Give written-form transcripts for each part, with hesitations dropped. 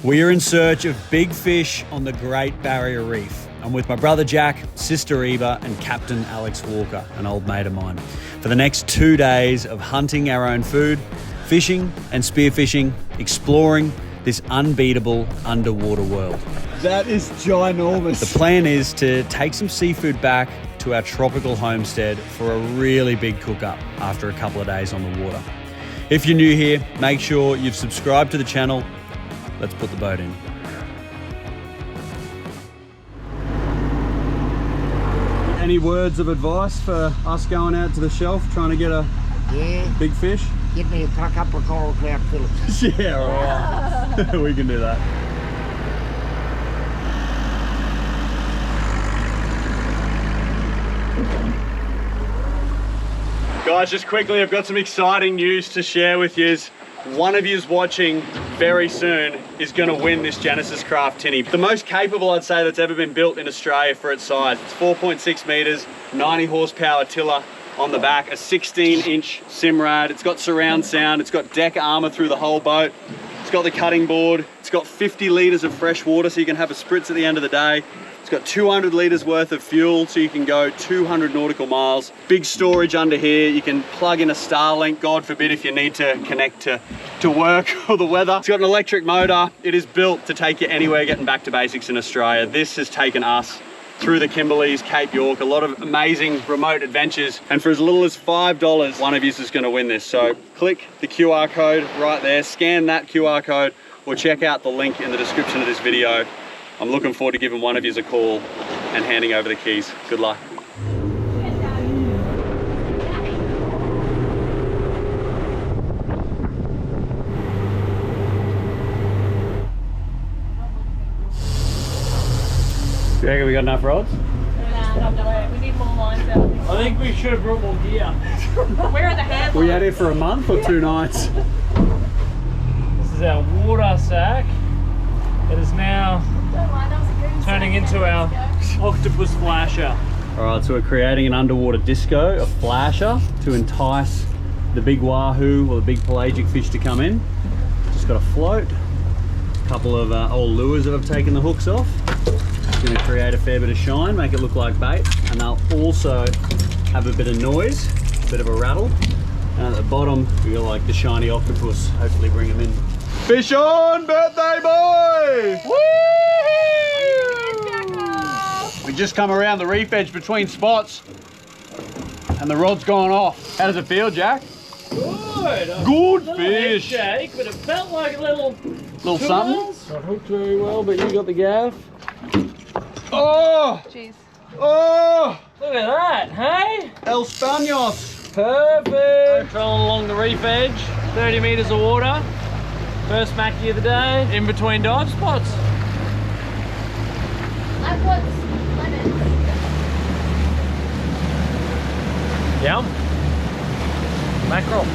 We are in search of big fish on the Great Barrier Reef. I'm with my brother Jack, sister Eva, and Captain Alex Walker, an old mate of mine, for the next 2 days of hunting our own food, fishing and spearfishing, exploring this unbeatable underwater world. That is ginormous. The plan is to take some seafood back to our tropical homestead for a really big cook-up after a couple of days on the water. If you're new here, make sure you've subscribed to the channel. Let's put the boat in. Any words of advice for us going out to the shelf trying to get a big fish? Give me a couple of coral crab fillets. Yeah, all right. We can do that. Guys, just quickly, I've got some exciting news to share with you. One of yous watching very soon is going to win this Genesis Craft tinny. The most capable, I'd say, that's ever been built in Australia for its size. It's 4.6 meters, 90 horsepower tiller on the back, a 16-inch Simrad. It's got surround sound. It's got deck armor through the whole boat. It's got the cutting board. It's got 50 liters of fresh water, so you can have a spritz at the end of the day. It's got 200 liters worth of fuel, so you can go 200 nautical miles. Big storage under here. You can plug in a Starlink, God forbid if you need to connect to work or the weather. It's got an electric motor. It is built to take you anywhere getting back to basics in Australia. This has taken us through the Kimberleys, Cape York, a lot of amazing remote adventures. And for as little as $5, one of you is going to win this. So click the QR code right there, scan that QR code, or check out the link in the description of this video. I'm looking forward to giving one of you a call and handing over the keys. Good luck. You reckon we got enough rods? No, we need more lines out. I think we should have brought more gear. Where are the handlines? We had it for a month or 2 nights? This is our water sack. It is now turning into our octopus flasher. All right, so we're creating an underwater disco, a flasher, to entice the big wahoo or the big pelagic fish to come in. Just got a float, a couple of old lures that I've taken the hooks off. It's going to create a fair bit of shine, make it look like bait, and they'll also have a bit of noise, a bit of a rattle. And at the bottom, we got like the shiny octopus, hopefully bring them in. Fish on, birthday boy! Woo! We just come around the reef edge between spots and the rod's gone off. How does it feel, Jack? Good. Good A fish. shake, but it felt like a little Something? Not hooked very well, but you got the gaff. Oh! Jeez. Oh! Look at that, hey? El Spanos. Perfect. Trolling along the reef edge, 30 meters of water. First mackie of the day, in between dive spots. I've got lemons. Yum. Mackerel.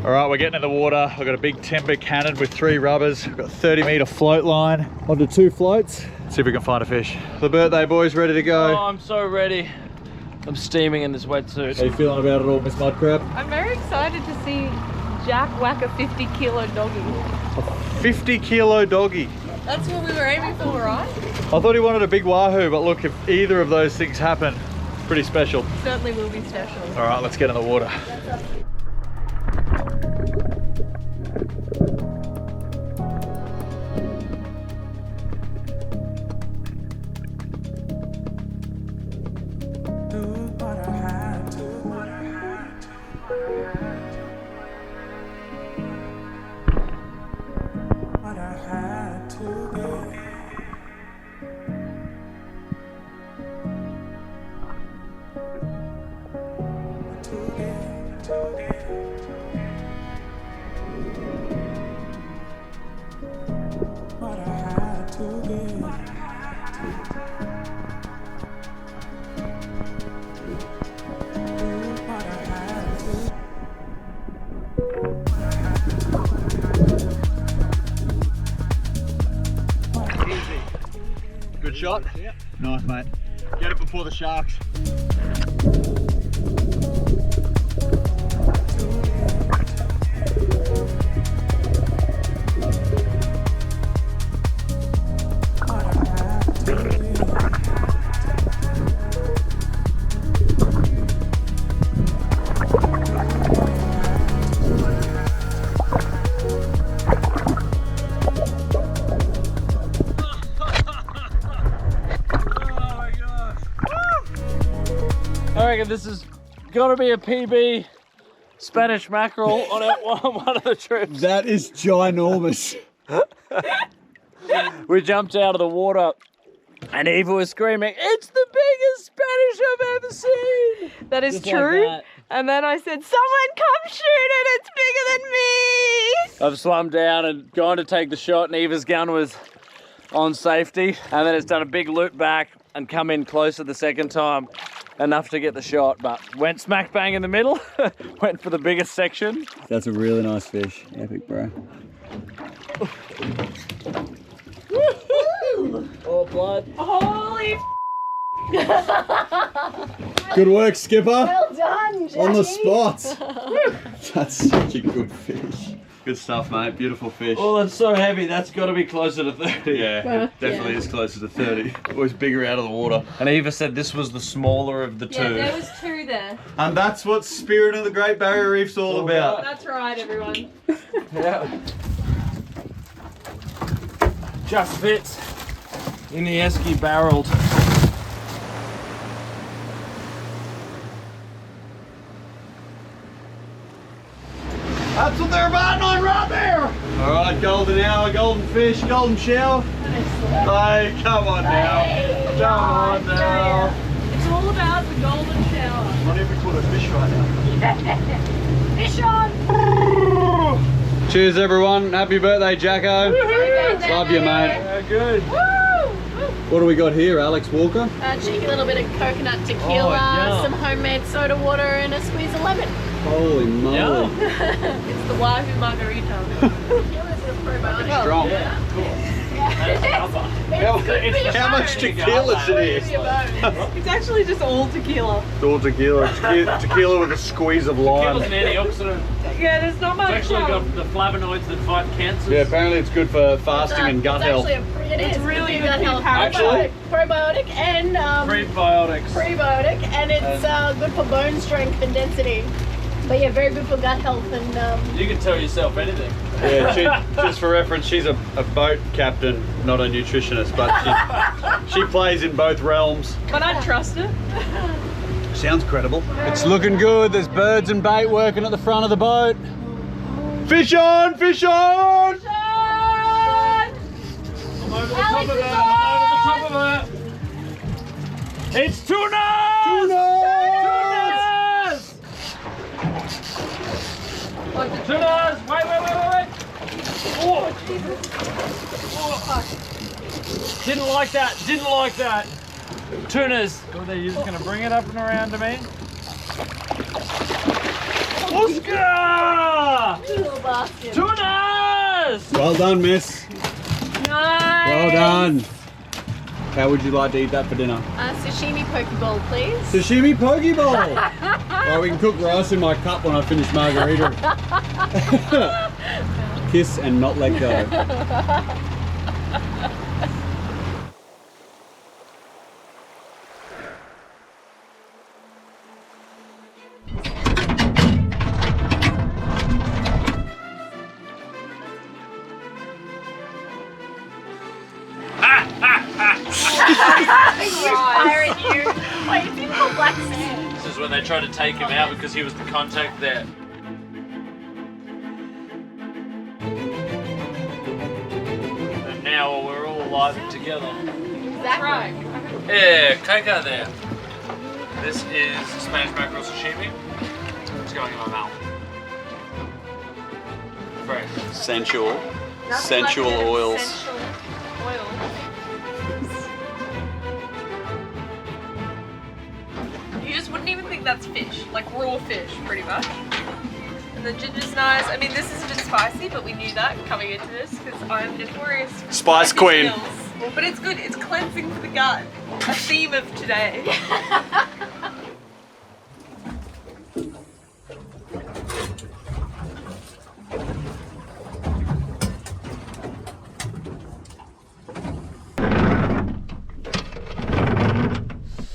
All right, we're getting in the water. I've got a big timber cannon with 3 rubbers. I've got a 30-meter float line onto 2 floats. See if we can find a fish. The birthday boy's ready to go. Oh, I'm so ready. I'm steaming in this wetsuit. How you feeling about it all, Miss Mudcrab? I'm very excited to see Jack whack a 50-kilo doggy. A 50-kilo doggy. That's what we were aiming for, right? I thought he wanted a big wahoo, but look, if either of those things happen, it's pretty special. Certainly will be special. All right, let's get in the water. Good shot? Yep. Nice, mate. Get it before the sharks. reckon this has got to be a PB Spanish mackerel on one of the trips. That is ginormous. We jumped out of the water and Eva was screaming, "It's the biggest Spanish I've ever seen!" That is Just like true. that. And then I said, "Someone come shoot it, it's bigger than me!" I've swum down and gone to take the shot and Eva's gun was on safety. And then it's done a big loop back and come in closer the second time. Enough to get the shot, but went smack bang in the middle. Went for the biggest section. That's a really nice fish. Epic, bro. Oh, blood. Holy Good work, skipper. well done, Jackie. On the spot. That's such a good fish. Good stuff, mate. Beautiful fish. Well, it's so heavy, that's got to be closer to 30. Yeah, it definitely is closer to 30. Always bigger out of the water. And Eva said this was the smaller of the two. Yeah, there was two there. And that's what Spirit of the Great Barrier Reef's all about. That's right, everyone. Yeah. Just fits in the esky barreled. That's what they're biting on right there. All right, golden hour, golden fish, golden shell. Hey, come on now. Come on now. It's all about the golden shower. I wonder if we caught a fish right now. Fish on! Cheers, everyone. Happy birthday, Jacko. Love you, mate. Yeah, good. What do we got here, Alex Walker? Cheeky little bit of coconut tequila, yum. some homemade soda water, and a squeeze of lemon. Holy moly. Yeah. It's the wahoo margarita. Tequila's a probiotic. Strong. How much tequila's in here? It's actually just all tequila. It's all tequila. Tequila with a squeeze of Tequila's lime. an antioxidant. Yeah, there's not much. It's actually got the flavonoids that fight cancers. Yeah, apparently it's good for fasting and gut health. It's really good good for gut for health. Actually? Probiotic and Prebiotics. prebiotic, and it's good for bone strength and density. But yeah, very good for gut health and You can tell yourself anything. Yeah, just for reference, she's a boat captain, not a nutritionist, but she plays in both realms. But I trust it. Sounds credible. It's looking good. There's birds and bait working at the front of the boat. Fish on! Fish on! I'm over the top of it. I'm over the top of it. It's tunas! Tunas! Tunas! Wait! Oh, Jesus. Oh. Didn't like that. Tunas. What are you just going to bring it up and around to me? Oscar! little basket. Tunas! Well done, miss. Nice. Well done. How would you like to eat that for dinner? Sashimi poke bowl, please. Sashimi poke bowl. Oh, we can cook rice in my cup when I finish margarita. Kiss and not let go. Pirate you. Wait, you people black sand. This is when they tried to take him out because he was the contact there. And now we're all alive together. Exactly. Yeah, Coco there. This is Spanish mackerel sashimi. It's going in my mouth. Fresh. Sensual oils. Sensual oil. You just wouldn't even think that's fish, like raw fish, pretty much. And the ginger's nice. I mean, this is a bit spicy, but we knew that coming into this because I'm notorious for Spice spicy queen. meals. But it's good. It's cleansing for the gut. A theme of today.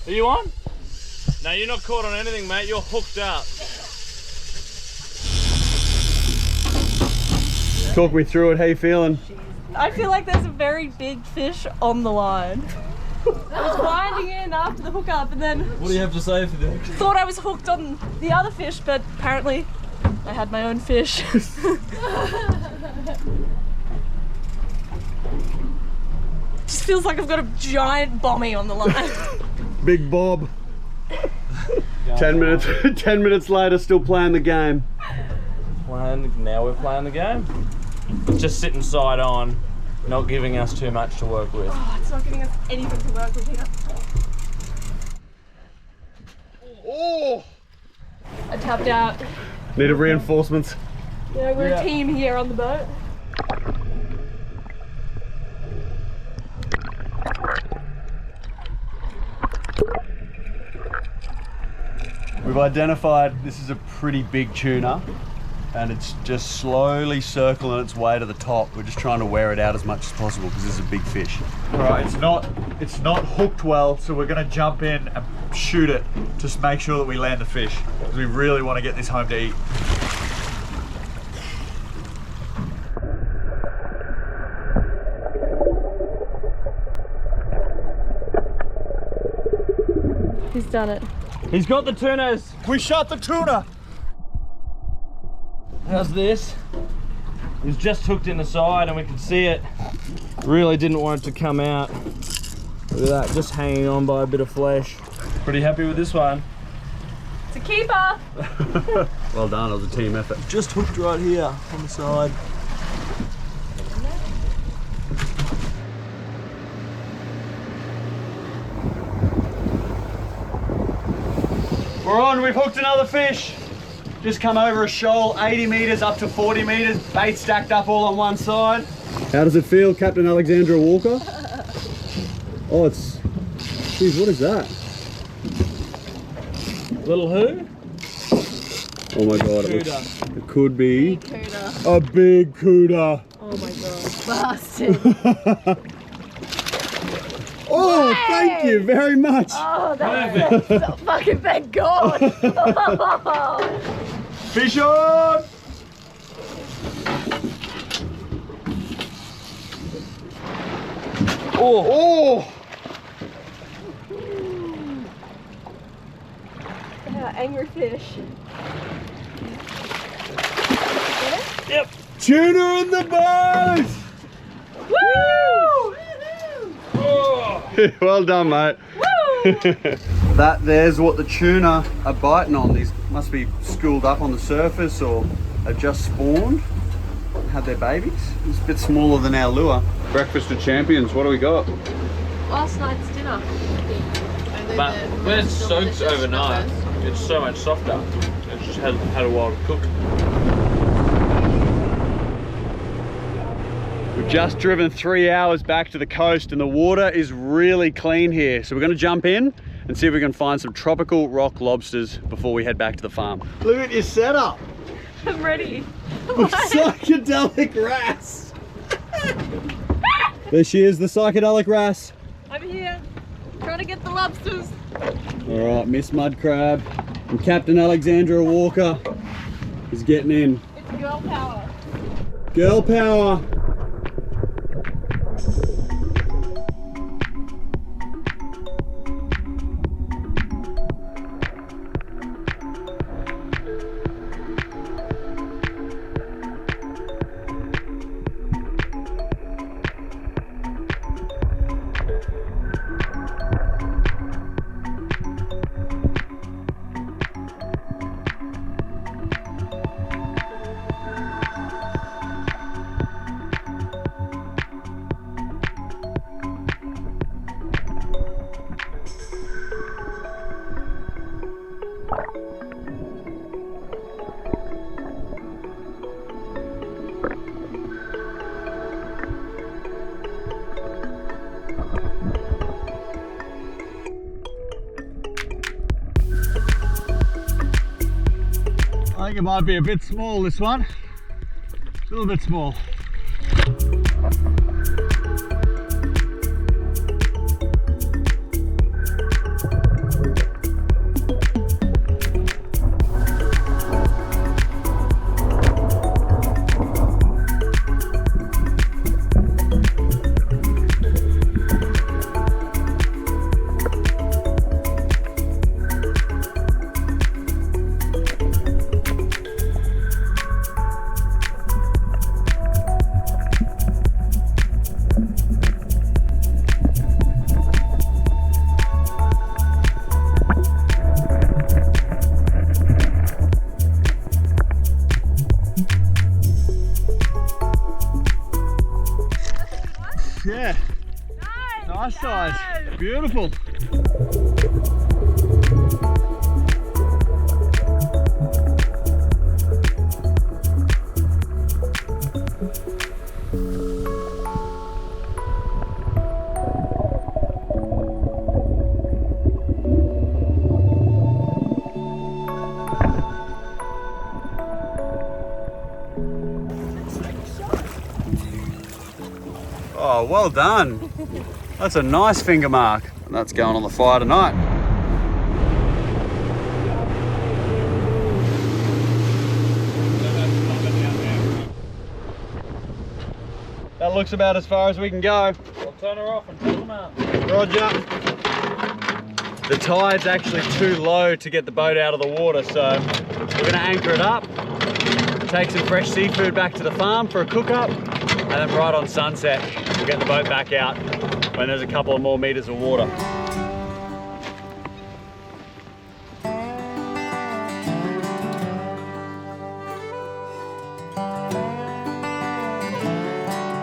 Are you on? No, you're not caught on anything, mate. You're hooked up. Talk me through it. How you feeling? I feel like there's a very big fish on the line. I was winding in after the hookup and then What do you have to say for that? thought I was hooked on the other fish, but apparently I had my own fish. Just feels like I've got a giant bommy on the line. Big Bob. 10 minutes. 10 minutes later, still playing the game. Now we're playing the game. It's just sitting side on, not giving us too much to work with. Oh, it's not giving us anything to work with here. Oh! I tapped out. Needed reinforcements. You know, we're a team here on the boat. We've identified this is a pretty big tuna and it's just slowly circling its way to the top. We're just trying to wear it out as much as possible because this is a big fish. All right, it's not hooked well, so we're gonna jump in and shoot it, just make sure that we land the fish, because we really want to get this home to eat. He's done it. He's got the tunas. We shot the tuna! How's this? He's just hooked in the side and we can see it. Really didn't want it to come out. Look at that, just hanging on by a bit of flesh. Pretty happy with this one. It's a keeper. Well done, it was a team effort. Just hooked right here on the side. We're on, we've hooked another fish. Just come over a shoal, 80 meters up to 40 meters, bait stacked up all on one side. How does it feel, Captain Alexandra Walker? Oh, it's, geez, what is that? Little who? Oh my God, it could be Big cooter. a big cooter. Oh my god. Bastard. Oh, thank you very much. Oh, that's so fucking thank God. Fish on! Oh! Angry fish. Yep. Tuna in the boat! Woo! Well done, mate. That there's what the tuna are biting on. These must be schooled up on the surface or have just spawned, had their babies. It's a bit smaller than our lure. Breakfast of champions, what do we got? Last night's dinner. But when it's soaked overnight, it's so much softer. It just had a while to cook. We've just driven 3 hours back to the coast and the water is really clean here. So we're gonna jump in and see if we can find some tropical rock lobsters before we head back to the farm. Look at your setup. I'm ready. With psychedelic wrasse. There she is, the psychedelic wrasse. I'm here. Trying to get the lobsters. All right, Miss Mud Crab and Captain Alexandra Walker is getting in. It's girl power. Girl power. I think it might be a bit small, this one. A little bit small. Yeah. Nice size. Beautiful. Oh, well done. That's a nice finger mark. And that's going on the fire tonight. That looks about as far as we can go. I'll turn her off and pull them out. Roger. The tide's actually too low to get the boat out of the water, so we're gonna anchor it up, take some fresh seafood back to the farm for a cook up, and then right on sunset, we'll get the boat back out when there's a couple of more meters of water.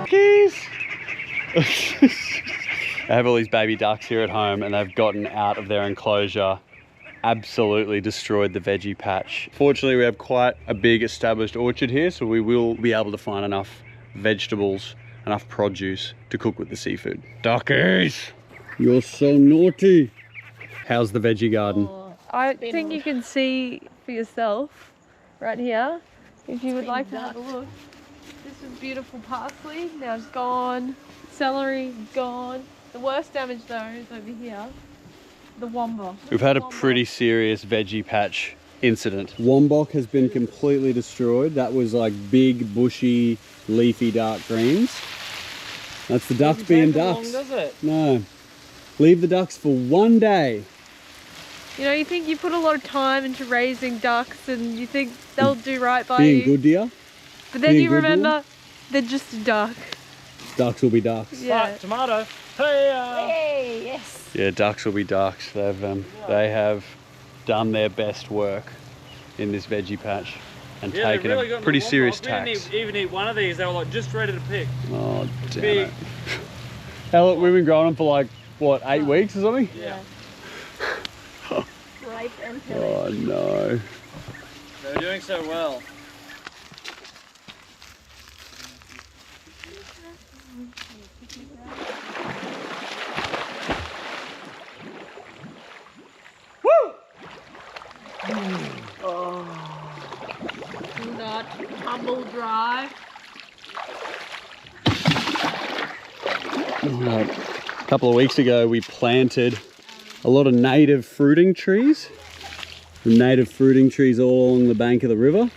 Keys! I have all these baby ducks here at home and they've gotten out of their enclosure, absolutely destroyed the veggie patch. Fortunately, we have quite a big established orchard here, so we will be able to find enough vegetables, enough produce to cook with the seafood. Duckies! You're so naughty. How's the veggie garden? I think you can see for yourself right here, if you would like to have a look. This is beautiful parsley, now it's gone. Celery, gone. The worst damage though is over here, the wombo. We've had a pretty serious veggie patch incident. Wombok has been completely destroyed. That was like big, bushy, leafy dark greens. That's the ducks being ducks. Does it? No. Leave the ducks for one day. You know, you think you put a lot of time into raising ducks and you think they'll do right by Being you. good, dear. But then being you good, remember, they're just a duck. Ducks will be ducks. Yeah. Right, tomato. Hey, Hey, yes. Yeah, ducks will be ducks. They have done their best work in this veggie patch and yeah, taken really a pretty serious We didn't tax. even eat one of these. They were like just ready to pick. Oh, damn Big. it. Hell, we've been growing them for like, what, 8 weeks or something? Yeah. Ripe and pilly. Oh, no. They were doing so well. Not tumble dry. A couple of weeks ago, we planted a lot of native fruiting trees. Native fruiting trees all along the bank of the river.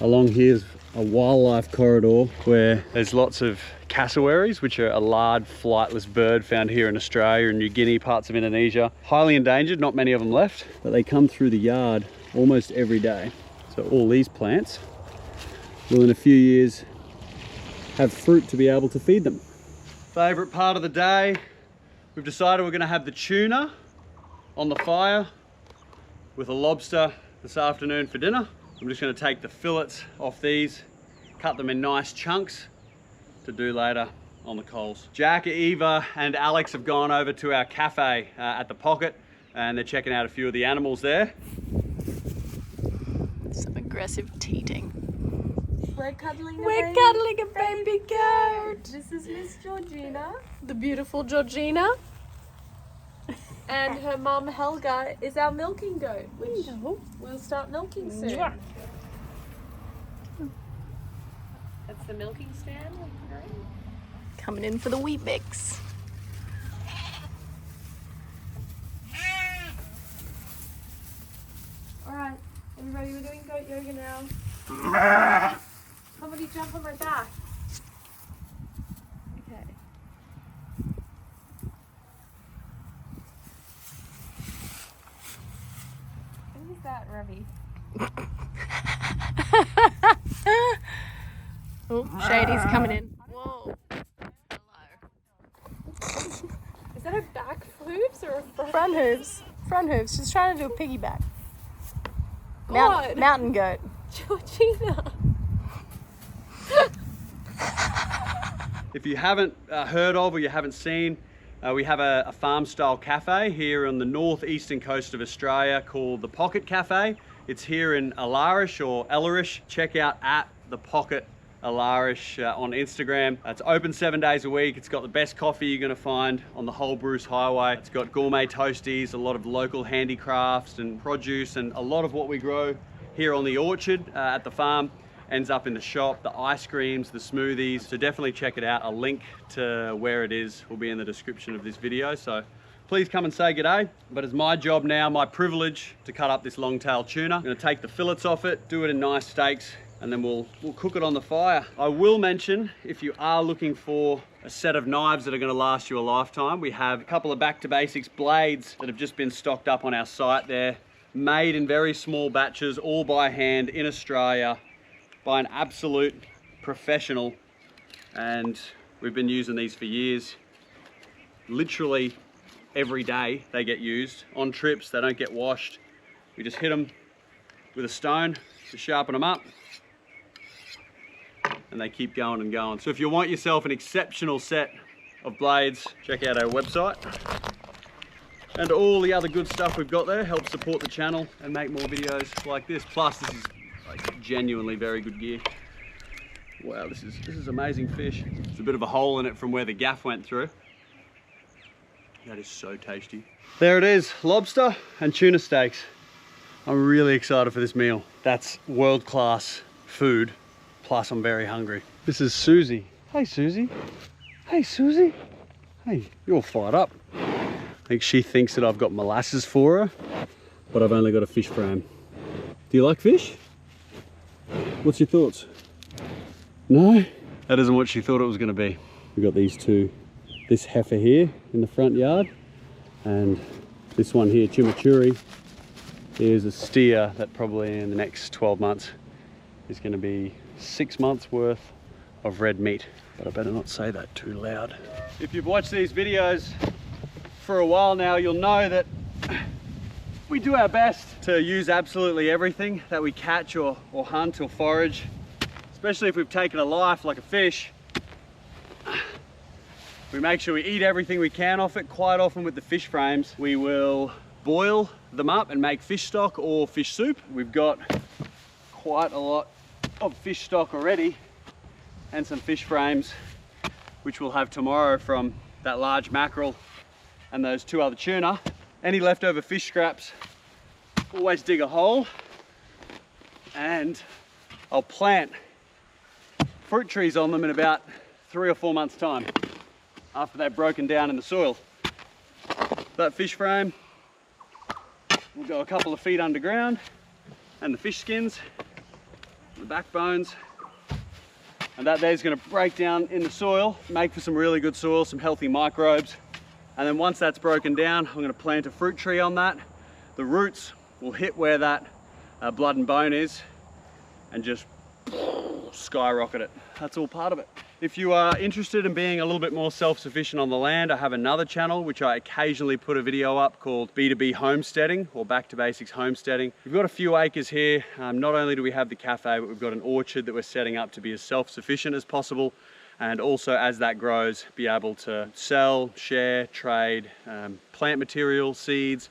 Along here's a wildlife corridor where there's lots of cassowaries, which are a large flightless bird found here in Australia and New Guinea, parts of Indonesia. Highly endangered, not many of them left, but they come through the yard almost every day. So all these plants will in a few years have fruit to be able to feed them. Favorite part of the day, we've decided we're gonna have the tuna on the fire with a lobster this afternoon for dinner. I'm just gonna take the fillets off these, cut them in nice chunks to do later on the coals. Jack, Eva and Alex have gone over to our cafe at the Pocket and they're checking out a few of the animals there. Some aggressive teating. We're cuddling a baby goat. This is Miss Georgina. The beautiful Georgina. And her mum Helga is our milking goat, which we'll start milking soon. That's the milking stand. Coming in for the wheat mix. Alright, everybody, we're doing goat yoga now. Somebody jump on my back. Okay. What is that, Ravi? Oh, Shady's coming in. Whoa. Is that a back hooves or a front? Front hooves. Front hooves. She's trying to do a piggyback. God. Mountain goat. Georgina. If you haven't heard of or you haven't seen, we have a farm style cafe here on the northeastern coast of Australia called the Pocket Cafe. It's here in Alarish or Ellarish. Check out at the Pocket Alarish on Instagram. It's open 7 days a week. It's got the best coffee you're gonna find on the whole Bruce Highway. It's got gourmet toasties, a lot of local handicrafts and produce, and a lot of what we grow here on the orchard at the farm ends up in the shop. The ice creams, the smoothies. So definitely check it out. A link to where it is will be in the description of this video. So please come and say g'day. But it's my job now, my privilege, to cut up this long-tail tuna. I'm gonna take the fillets off it, do it in nice steaks, and then we'll cook it on the fire. I will mention, if you are looking for a set of knives that are gonna last you a lifetime, we have a couple of back to basics blades that have just been stocked up on our site there, made in very small batches, all by hand in Australia, by an absolute professional, and we've been using these for years. Literally every day they get used. On trips, they don't get washed. We just hit them with a stone to sharpen them up, and they keep going and going. So if you want yourself an exceptional set of blades, check out our website. And all the other good stuff we've got there helps support the channel and make more videos like this. Plus, this is like genuinely very good gear. Wow, this is amazing fish. There's a bit of a hole in it from where the gaff went through. That is so tasty. There it is, lobster and tuna steaks. I'm really excited for this meal. That's world-class food, plus I'm very hungry. This is Susie. Hey, Susie. Hey, Susie. Hey, you're fired up. I think she thinks that I've got molasses for her, but I've only got a fish frame. Do you like fish? What's your thoughts? No? That isn't what she thought it was gonna be. We've got these two. This heifer here in the front yard, and this one here, chimichurri, is a steer that probably in the next 12 months is gonna be 6 months worth of red meat. But I better not say that too loud. If you've watched these videos for a while now, you'll know that we do our best to use absolutely everything that we catch or hunt or forage, especially if we've taken a life like a fish. We make sure we eat everything we can off it. Quite often with the fish frames, we will boil them up and make fish stock or fish soup. We've got quite a lot of fish stock already and some fish frames, which we'll have tomorrow from that large mackerel and those 2 other tuna. Any leftover fish scraps, always dig a hole, and I'll plant fruit trees on them in about 3 or 4 months' time after they've broken down in the soil. That fish frame will go a couple of feet underground, and the fish skins, the backbones, and that there's going to break down in the soil, make for some really good soil, some healthy microbes. And then once that's broken down, I'm going to plant a fruit tree on that. The roots will hit where that blood and bone is and just skyrocket it. That's all part of it. If you are interested in being a little bit more self-sufficient on the land, I have another channel which I occasionally put a video up called B2B homesteading, or back to basics homesteading. We've got a few acres here. Not only do we have the cafe, but we've got an orchard that we're setting up to be as self-sufficient as possible. And also, as that grows, be able to sell, share, trade, plant material, seeds,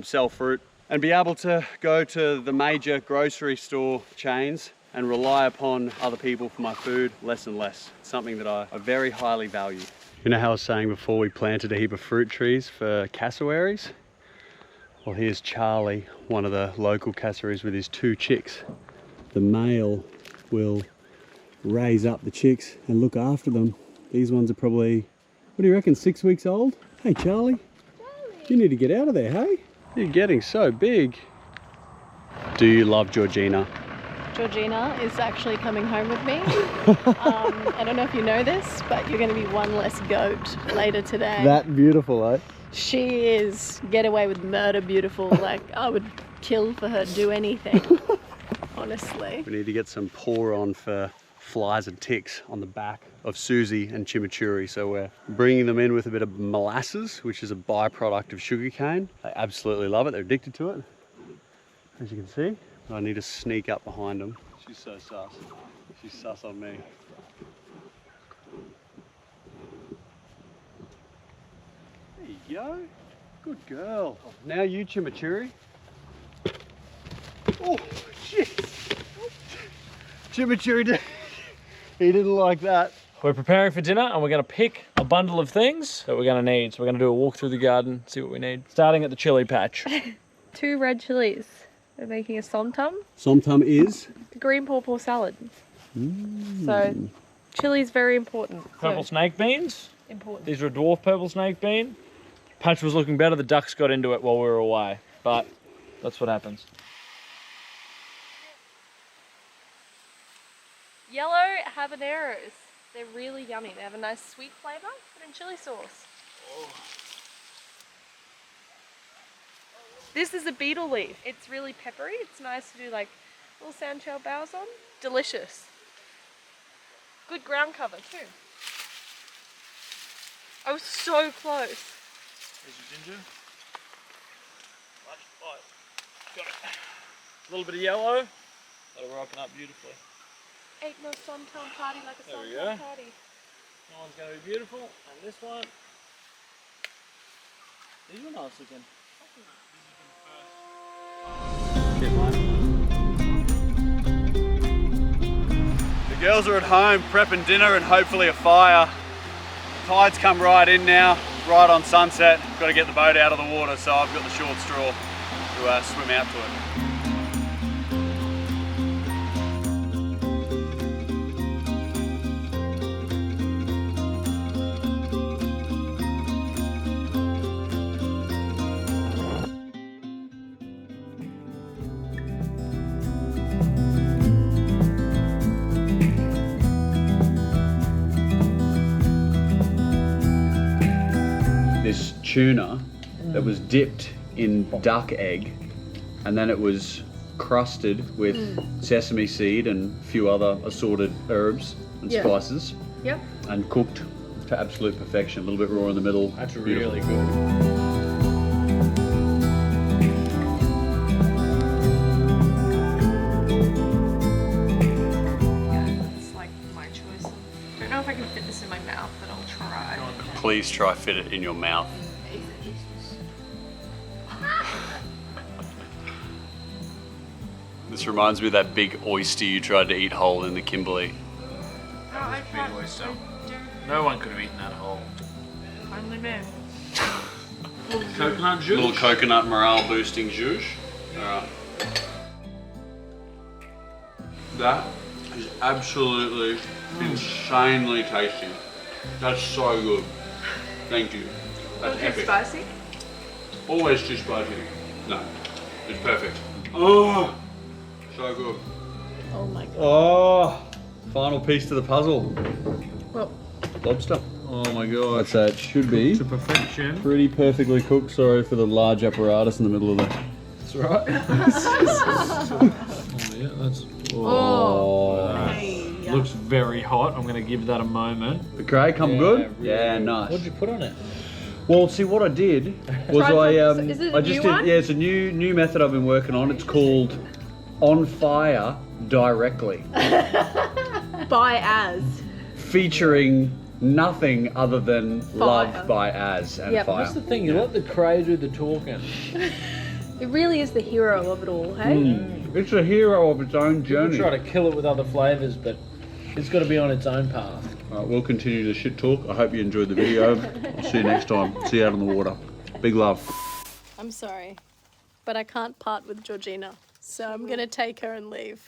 sell fruit, and be able to go to the major grocery store chains and rely upon other people for my food less and less. It's something that I very highly value. You know how I was saying before we planted a heap of fruit trees for cassowaries? Well, here's Charlie, one of the local cassowaries, with his 2 chicks. The male will raise up the chicks and look after them. These ones are probably, what do you reckon, 6 weeks old? Hey Charlie, you need to get out of there, hey? You're getting so big. Do you love Georgina? Georgina is actually coming home with me. I don't know if you know this, but you're going to be one less goat later today. That beautiful, eh? She is get away with murder beautiful. Like, I would kill for her, do anything. Honestly. We need to get some pour on for flies and ticks on the back of Susie and chimichurri. So we're bringing them in with a bit of molasses, which is a byproduct of sugarcane. They absolutely love it. They're addicted to it, as you can see. I need to sneak up behind them. She's so sus. She's sus on me. There you go. Good girl. Now you, Chimichurri. Oh, shit. Chimichurri, he didn't like that. We're preparing for dinner and we're going to pick a bundle of things that we're going to need. So we're going to do a walk through the garden, see what we need. Starting at the chili patch. 2 red chilies. We're making a somtum. Somtum is? The green pawpaw salad. So chili is very important. Purple snake beans. Important. These are a dwarf purple snake bean. Patch was looking better. The ducks got into it while we were away. But that's what happens. Yellow habaneros. They're really yummy. They have a nice sweet flavour, but in chili sauce. Oh. This is a beetle leaf. It's really peppery. It's nice to do like little sandshell boughs on. Delicious. Good ground cover too. I was so close. Here's your ginger. Got it. A little bit of yellow. That'll ripen up beautifully. Ain't no somtum party like a There we somtum go. party. That one's going to be beautiful. And this one. These were nice looking. The girls are at home prepping dinner and hopefully a fire. Tide's come right in now, right on sunset. Got to get the boat out of the water, so I've got the short straw to swim out to it. This tuna that was dipped in duck egg, and then it was crusted with sesame seed and a few other assorted herbs and spices. Yep. And cooked to absolute perfection. A little bit raw in the middle. That's Beautiful. really good. It's like my choice. I don't know if I can fit this in my mouth, but I'll try. Please try fit it in your mouth. This reminds me of that big oyster you tried to eat whole in the Kimberley. No one could have eaten that whole. Only me. Coconut juice. Little coconut morale boosting juice. Alright. That is absolutely insanely tasty. That's so good. Thank you. That's epic. Spicy? Always too spicy. No, it's perfect. Oh, so good. Oh my god. Oh, final piece to the puzzle. Well, Lobster. Oh my god. That's it. Should be To perfection. pretty perfectly cooked. Sorry for the large apparatus in the middle of the. That's right. Oh yeah, that's. Looks very hot. I'm going to give that a moment. The cray come Yeah, good? really Yeah, good. nice. What'd you put on it? Well, see what I did was Is it a I just new did one? yeah, it's a new method I've been working on. It's called on fire directly, By as. featuring nothing other than love by Az and Yep. fire. That's the thing. You let the cray do the talking. it really is the hero of it all, hey? It's a hero of its own People journey. try to kill it with other flavors, but it's got to be on its own path. Alright, we'll continue the shit talk. I hope you enjoyed the video. I'll see you next time. See you out on the water. Big love. I'm sorry, but I can't part with Georgina, so I'm gonna take her and leave.